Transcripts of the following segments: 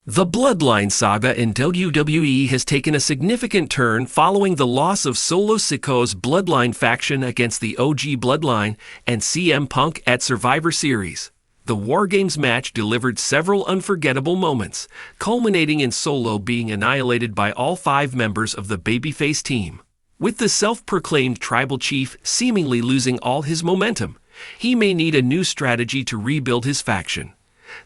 The Bloodline saga in WWE has taken a significant turn following the loss of Solo Sikoa's Bloodline faction against the OG Bloodline and CM Punk at Survivor Series. The War Games match delivered several unforgettable moments, culminating in Solo being annihilated by all 5 members of the babyface team. With the self-proclaimed tribal chief seemingly losing all his momentum, he may need a new strategy to rebuild his faction.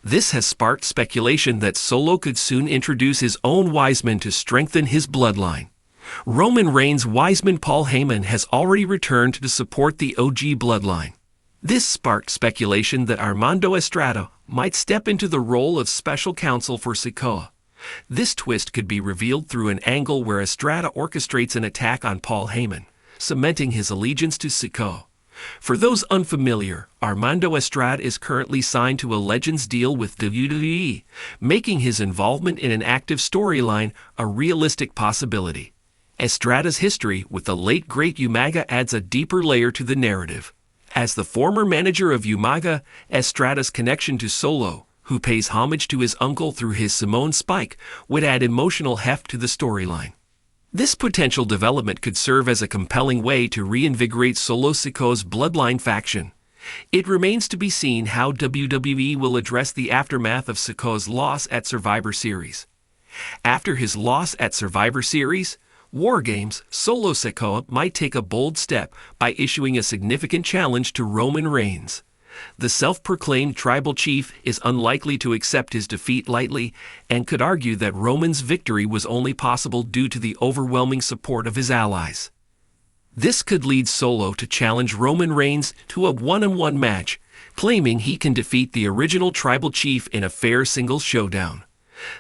This has sparked speculation that Solo could soon introduce his own Wiseman to strengthen his bloodline. Roman Reigns' Wiseman Paul Heyman has already returned to support the OG bloodline. This sparked speculation that Armando Estrada might step into the role of special counsel for Sikoa. This twist could be revealed through an angle where Estrada orchestrates an attack on Paul Heyman, cementing his allegiance to Sikoa. For those unfamiliar, Armando Estrada is currently signed to a Legends deal with W.W.E, making his involvement in an active storyline a realistic possibility. Estrada's history with the late great Umaga adds a deeper layer to the narrative. As the former manager of Umaga, Estrada's connection to Solo, who pays homage to his uncle through his Simone Spike, would add emotional heft to the storyline. This potential development could serve as a compelling way to reinvigorate Solo Sikoa's bloodline faction. It remains to be seen how WWE will address the aftermath of Sikoa's loss at Survivor Series. After his loss at Survivor Series, War Games, Solo Sikoa might take a bold step by issuing a significant challenge to Roman Reigns. The self-proclaimed tribal chief is unlikely to accept his defeat lightly and could argue that Roman's victory was only possible due to the overwhelming support of his allies. This could lead Solo to challenge Roman Reigns to a one-on-one match, claiming he can defeat the original tribal chief in a fair singles showdown.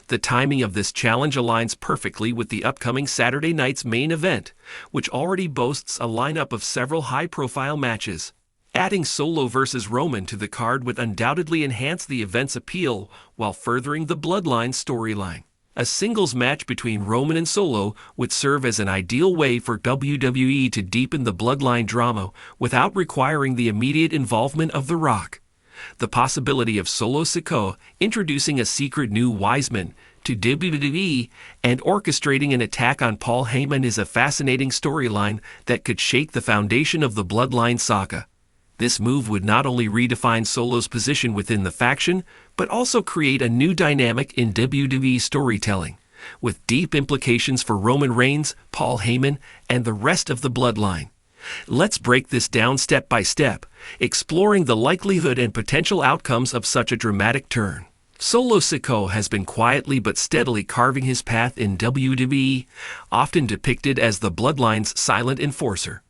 The timing of this challenge aligns perfectly with the upcoming Saturday night's main event, which already boasts a lineup of several high-profile matches. Adding Solo versus Roman to the card would undoubtedly enhance the event's appeal while furthering the Bloodline storyline. A singles match between Roman and Solo would serve as an ideal way for WWE to deepen the Bloodline drama without requiring the immediate involvement of The Rock. The possibility of Solo Sikoa introducing a secret new Wiseman to WWE and orchestrating an attack on Paul Heyman is a fascinating storyline that could shake the foundation of the Bloodline saga. This move would not only redefine Solo's position within the faction, but also create a new dynamic in WWE storytelling, with deep implications for Roman Reigns, Paul Heyman, and the rest of the bloodline. Let's break this down step by step, exploring the likelihood and potential outcomes of such a dramatic turn. Solo Sikoa has been quietly but steadily carving his path in WWE, often depicted as the bloodline's silent enforcer.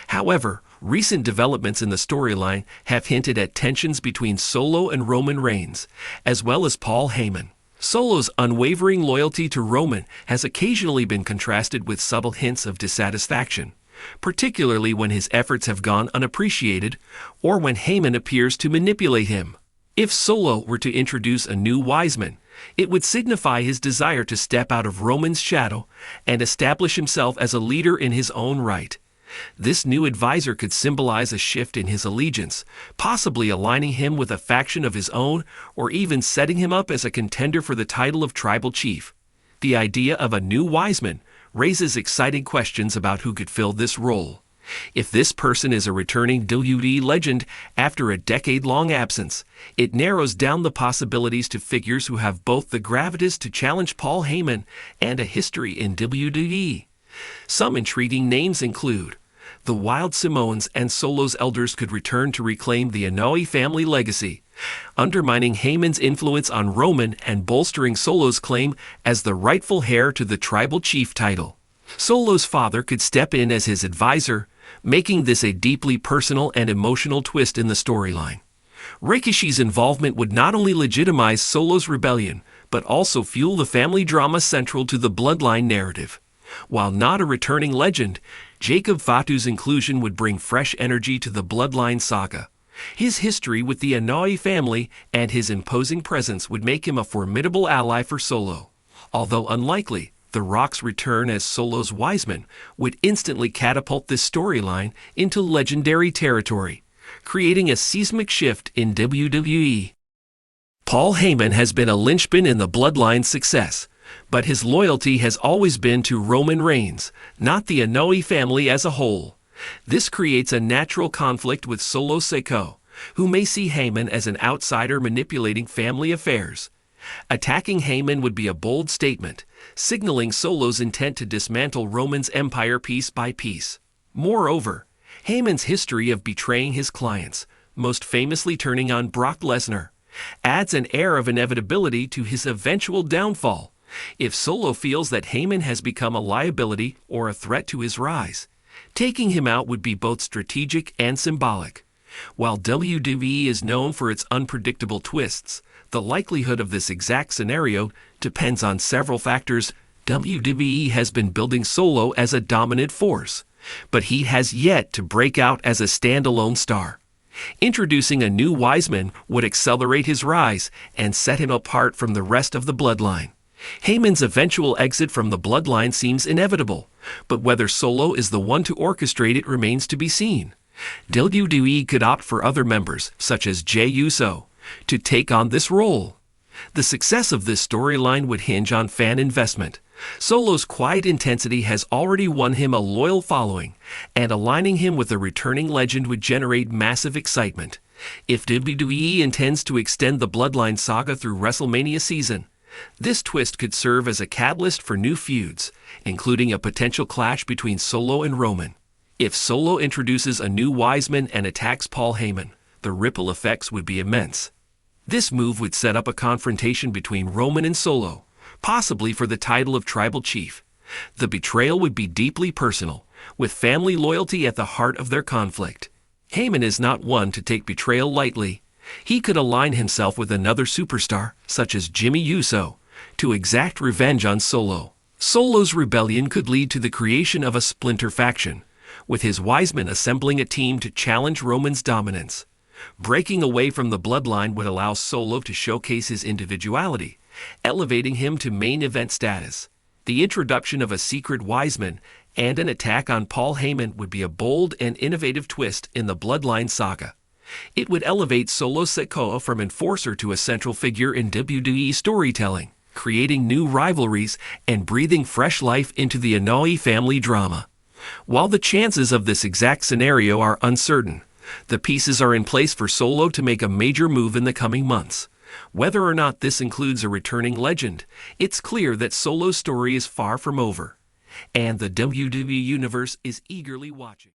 However, recent developments in the storyline have hinted at tensions between Solo and Roman Reigns, as well as Paul Heyman. Solo's unwavering loyalty to Roman has occasionally been contrasted with subtle hints of dissatisfaction, particularly when his efforts have gone unappreciated or when Heyman appears to manipulate him. If Solo were to introduce a new Wiseman, it would signify his desire to step out of Roman's shadow and establish himself as a leader in his own right. This new advisor could symbolize a shift in his allegiance, possibly aligning him with a faction of his own or even setting him up as a contender for the title of tribal chief. The idea of a new Wiseman raises exciting questions about who could fill this role. If this person is a returning WWE legend after a decade-long absence, it narrows down the possibilities to figures who have both the gravitas to challenge Paul Heyman and a history in WWE. Some intriguing names include the Wild Simones and Solo's elders could return to reclaim the Inoue family legacy, undermining Heyman's influence on Roman and bolstering Solo's claim as the rightful heir to the tribal chief title. Solo's father could step in as his advisor, making this a deeply personal and emotional twist in the storyline. Rikishi's involvement would not only legitimize Solo's rebellion, but also fuel the family drama central to the bloodline narrative. While not a returning legend, Jacob Fatu's inclusion would bring fresh energy to the Bloodline saga. His history with the Inoue family and his imposing presence would make him a formidable ally for Solo. Although unlikely, The Rock's return as Solo's Wiseman would instantly catapult this storyline into legendary territory, creating a seismic shift in WWE. Paul Heyman has been a linchpin in the Bloodline's success, but his loyalty has always been to Roman Reigns, not the Inoue family as a whole. This creates a natural conflict with Solo Sikoa, who may see Heyman as an outsider manipulating family affairs. Attacking Heyman would be a bold statement, signaling Solo's intent to dismantle Roman's empire piece by piece. Moreover, Heyman's history of betraying his clients, most famously turning on Brock Lesnar, adds an air of inevitability to his eventual downfall. If Solo feels that Heyman has become a liability or a threat to his rise, taking him out would be both strategic and symbolic. While WWE is known for its unpredictable twists, the likelihood of this exact scenario depends on several factors. WWE has been building Solo as a dominant force, but he has yet to break out as a standalone star. Introducing a new Wiseman would accelerate his rise and set him apart from the rest of the Bloodline. Heyman's eventual exit from the Bloodline seems inevitable, but whether Solo is the one to orchestrate it remains to be seen. WWE could opt for other members, such as Jey Uso, to take on this role. The success of this storyline would hinge on fan investment. Solo's quiet intensity has already won him a loyal following, and aligning him with a returning legend would generate massive excitement. If WWE intends to extend the Bloodline saga through WrestleMania season, this twist could serve as a catalyst for new feuds, including a potential clash between Solo and Roman. If Solo introduces a new Wiseman and attacks Paul Heyman, the ripple effects would be immense. This move would set up a confrontation between Roman and Solo, possibly for the title of Tribal Chief. The betrayal would be deeply personal, with family loyalty at the heart of their conflict. Heyman is not one to take betrayal lightly. He could align himself with another superstar, such as Jimmy Uso, to exact revenge on Solo. Solo's rebellion could lead to the creation of a splinter faction, with his Wiseman assembling a team to challenge Roman's dominance. Breaking away from the Bloodline would allow Solo to showcase his individuality, elevating him to main event status. The introduction of a secret Wiseman and an attack on Paul Heyman would be a bold and innovative twist in the Bloodline saga. It would elevate Solo Sikoa from enforcer to a central figure in WWE storytelling, creating new rivalries and breathing fresh life into the Inoue family drama. While the chances of this exact scenario are uncertain, the pieces are in place for Solo to make a major move in the coming months. Whether or not this includes a returning legend, it's clear that Solo's story is far from over, and the WWE Universe is eagerly watching.